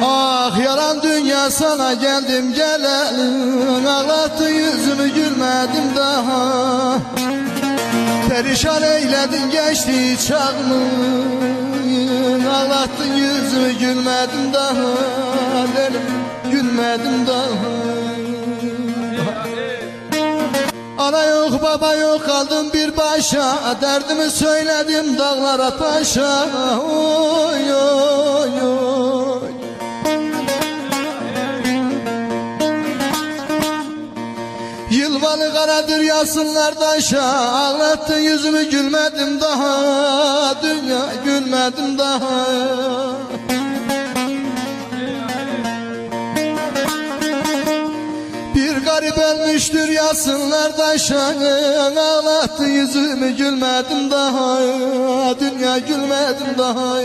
Ah yalan dünya sana geldim gelelim, ağlattın yüzümü gülmedim daha. Perişan eyledin geçti çağımı, ağlattın yüzümü gülmedim daha. Gülmedim daha. Ana yok baba yok kaldım bir başa, derdimi söyledim dağlara taşa. Oy oy oy. Yılvanı karadır yazsınlar taşa, ağlattın yüzümü gülmedim daha. Dünya gülmedim daha. Bir garip ölmüştür yazsınlar taşa, ağlattın yüzümü gülmedim daha. Dünya gülmedim daha.